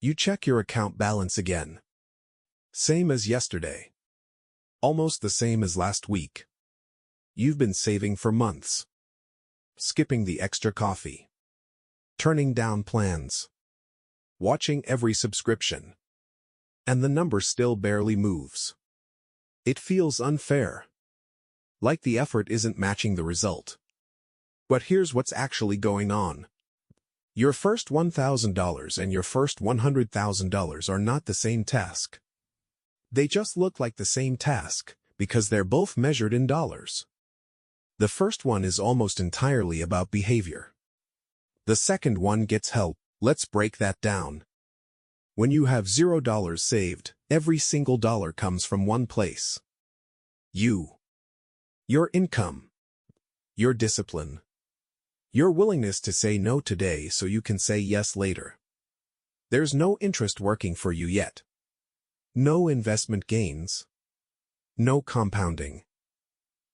You check your account balance again. Same as yesterday. Almost the same as last week. You've been saving for months. Skipping the extra coffee. Turning down plans. Watching every subscription. And the number still barely moves. It feels unfair. Like the effort isn't matching the result. But here's what's actually going on. Your first $1,000 and your first $100,000 are not the same task. They just look like the same task because they're both measured in dollars. The first one is almost entirely about behavior. The second one gets help. Let's break that down. When you have $0 saved, every single dollar comes from one place. You. Your income. Your discipline. Your willingness to say no today so you can say yes later. There's no interest working for you yet. No investment gains. No compounding.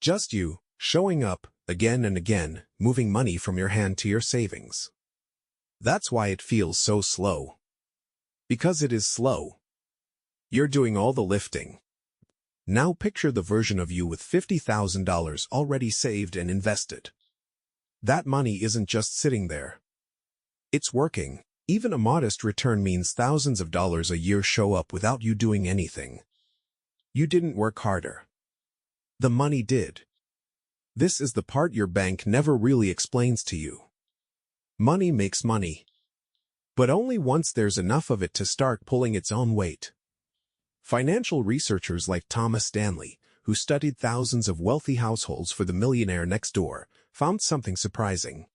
Just you, showing up, again and again, moving money from your hand to your savings. That's why it feels so slow. Because it is slow. You're doing all the lifting. Now picture the version of you with $50,000 already saved and invested. That money isn't just sitting there. It's working. Even a modest return means thousands of dollars a year show up without you doing anything. You didn't work harder. The money did. This is the part your bank never really explains to you. Money makes money. But only once there's enough of it to start pulling its own weight. Financial researchers like Thomas Stanley, who studied thousands of wealthy households for the Millionaire Next Door, found something surprising.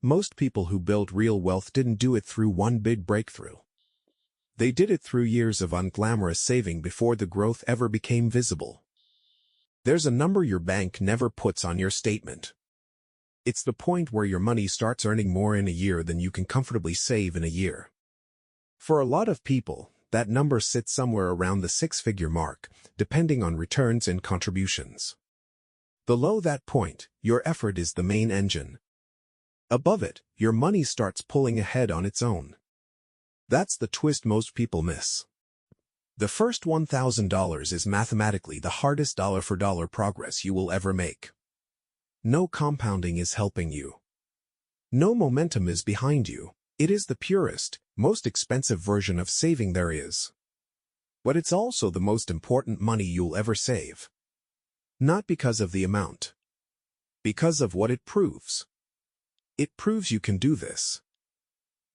Most people who built real wealth didn't do it through one big breakthrough. They did it through years of unglamorous saving before the growth ever became visible. There's a number your bank never puts on your statement. It's the point where your money starts earning more in a year than you can comfortably save in a year. For a lot of people, that number sits somewhere around the six-figure mark, depending on returns and contributions. Below that point, your effort is the main engine. Above it, your money starts pulling ahead on its own. That's the twist most people miss. The first $1,000 is mathematically the hardest dollar-for-dollar progress you will ever make. No compounding is helping you. No momentum is behind you. It is the purest, most expensive version of saving there is. But it's also the most important money you'll ever save. Not because of the amount. Because of what it proves. It proves you can do this.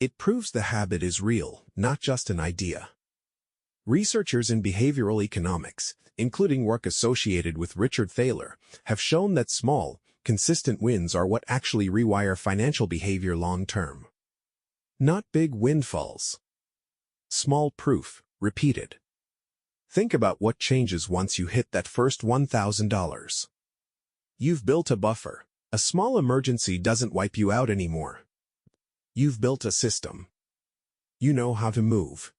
It proves the habit is real, not just an idea. Researchers in behavioral economics, including work associated with Richard Thaler, have shown that small, consistent wins are what actually rewire financial behavior long-term. Not big windfalls. Small proof, repeated. Think about what changes once you hit that first $1,000. You've built a buffer. A small emergency doesn't wipe you out anymore. You've built a system. You know how to move.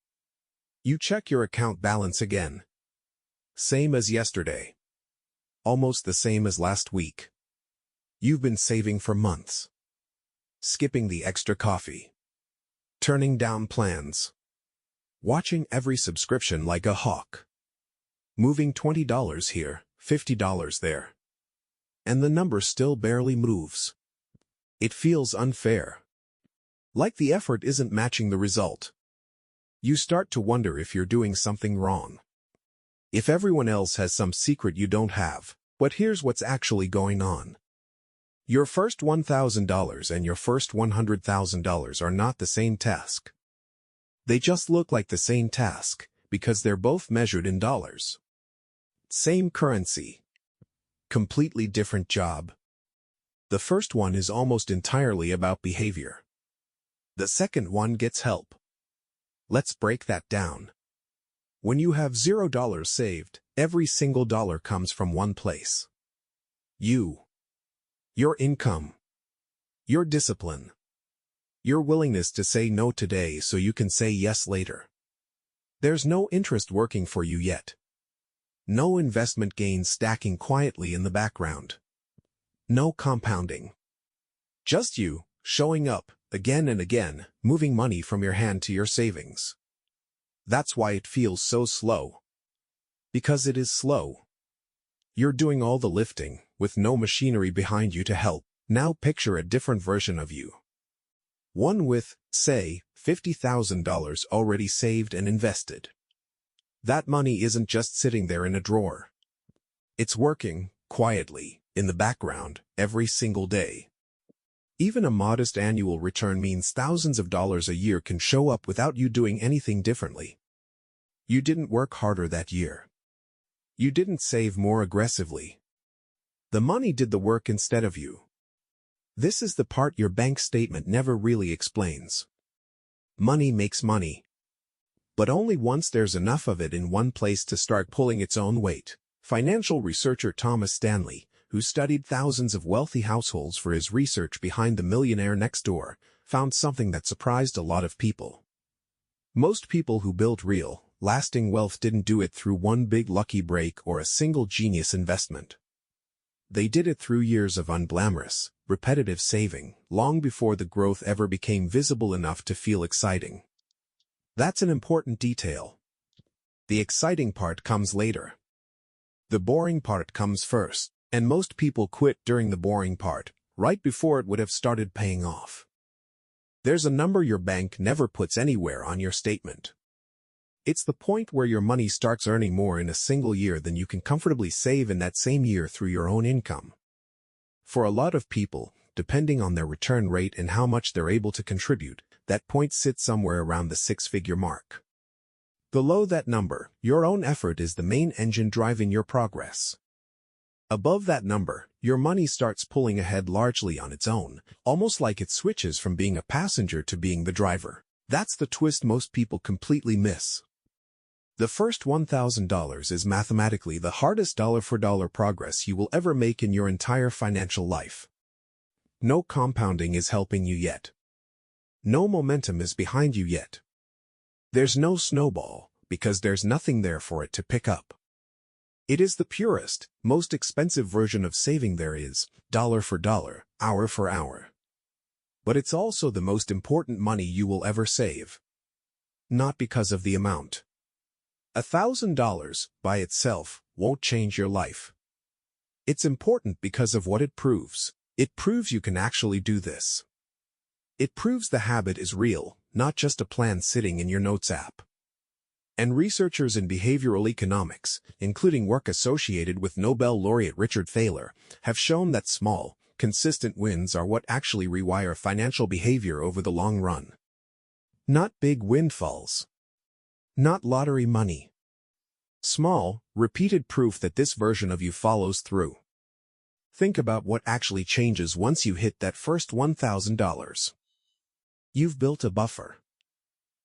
You check your account balance again. Same as yesterday. Almost the same as last week. You've been saving for months. Skipping the extra coffee. Turning down plans. Watching every subscription like a hawk. Moving $20 here, $50 there. And the number still barely moves. It feels unfair. Like the effort isn't matching the result. You start to wonder if you're doing something wrong. If everyone else has some secret you don't have. But here's what's actually going on. Your first $1,000 and your first $100,000 are not the same task. They just look like the same task because they're both measured in dollars. Same currency. Completely different job. The first one is almost entirely about behavior. The second one gets help. Let's break that down. When you have $0 saved, every single dollar comes from one place. You. Your income. Your discipline. Your willingness to say no today so you can say yes later. There's no interest working for you yet. No investment gains stacking quietly in the background. No compounding. Just you, showing up, again and again, moving money from your hand to your savings. That's why it feels so slow. Because it is slow. You're doing all the lifting, with no machinery behind you to help. Now picture a different version of you. One with, say, $50,000 already saved and invested. That money isn't just sitting there in a drawer. It's working, quietly, in the background, every single day. Even a modest annual return means thousands of dollars a year can show up without you doing anything differently. You didn't work harder that year. You didn't save more aggressively. The money did the work instead of you. This is the part your bank statement never really explains. Money makes money. But only once there's enough of it in one place to start pulling its own weight. Financial researcher Thomas Stanley, who studied thousands of wealthy households for his research behind The Millionaire Next Door, found something that surprised a lot of people. Most people who built real, lasting wealth didn't do it through one big lucky break or a single genius investment. They did it through years of unglamorous, repetitive saving, long before the growth ever became visible enough to feel exciting. That's an important detail. The exciting part comes later. The boring part comes first, and most people quit during the boring part, right before it would have started paying off. There's a number your bank never puts anywhere on your statement. It's the point where your money starts earning more in a single year than you can comfortably save in that same year through your own income. For a lot of people, depending on their return rate and how much they're able to contribute, that point sits somewhere around the six-figure mark. Below that number, your own effort is the main engine driving your progress. Above that number, your money starts pulling ahead largely on its own, almost like it switches from being a passenger to being the driver. That's the twist most people completely miss. The first $1,000 is mathematically the hardest dollar-for-dollar progress you will ever make in your entire financial life. No compounding is helping you yet. No momentum is behind you yet. There's no snowball, because there's nothing there for it to pick up. It is the purest, most expensive version of saving there is, dollar for dollar, hour for hour. But it's also the most important money you will ever save. Not because of the amount. $1,000, by itself, won't change your life. It's important because of what it proves. It proves you can actually do this. It proves the habit is real, not just a plan sitting in your notes app. And researchers in behavioral economics, including work associated with Nobel laureate Richard Thaler, have shown that small, consistent wins are what actually rewire financial behavior over the long run. Not big windfalls. Not lottery money. Small, repeated proof that this version of you follows through. Think about what actually changes once you hit that first $1,000. You've built a buffer.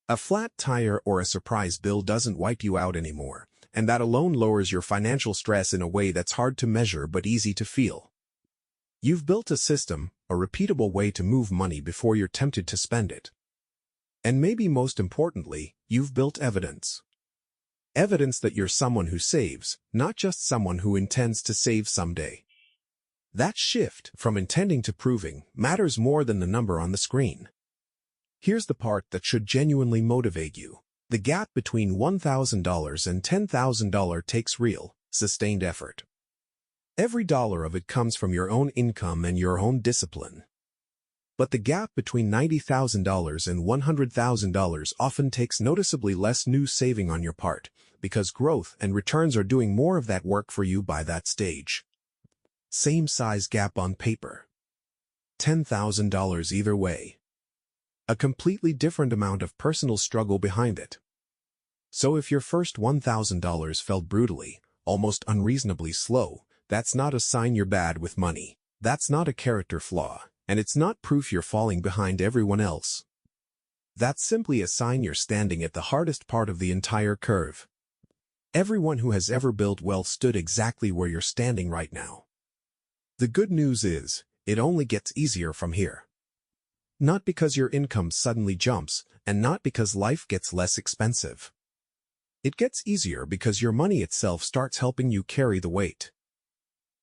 A flat tire or a surprise bill doesn't wipe you out anymore, and that alone lowers your financial stress in a way that's hard to measure but easy to feel. You've built a system, a repeatable way to move money before you're tempted to spend it. And maybe most importantly, you've built evidence. Evidence that you're someone who saves, not just someone who intends to save someday. That shift from intending to proving matters more than the number on the screen. Here's the part that should genuinely motivate you. The gap between $1,000 and $10,000 takes real, sustained effort. Every dollar of it comes from your own income and your own discipline. But the gap between $90,000 and $100,000 often takes noticeably less new saving on your part, because growth and returns are doing more of that work for you by that stage. Same size gap on paper. $10,000 either way. A completely different amount of personal struggle behind it. So if your first $1,000 felt brutally, almost unreasonably slow, that's not a sign you're bad with money. That's not a character flaw, and it's not proof you're falling behind everyone else. That's simply a sign you're standing at the hardest part of the entire curve. Everyone who has ever built wealth stood exactly where you're standing right now. The good news is, it only gets easier from here. Not because your income suddenly jumps, and not because life gets less expensive. It gets easier because your money itself starts helping you carry the weight.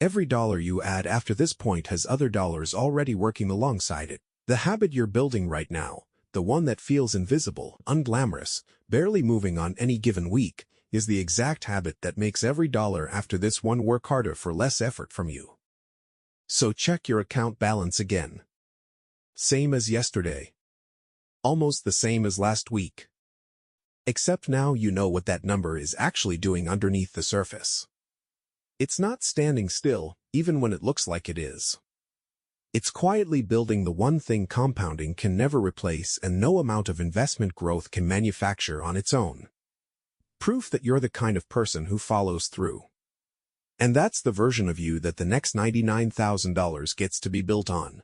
Every dollar you add after this point has other dollars already working alongside it. The habit you're building right now, the one that feels invisible, unglamorous, barely moving on any given week, is the exact habit that makes every dollar after this one work harder for less effort from you. So check your account balance again. Same as yesterday. Almost the same as last week. Except now you know what that number is actually doing underneath the surface. It's not standing still, even when it looks like it is. It's quietly building the one thing compounding can never replace and no amount of investment growth can manufacture on its own. Proof that you're the kind of person who follows through. And that's the version of you that the next $99,000 gets to be built on.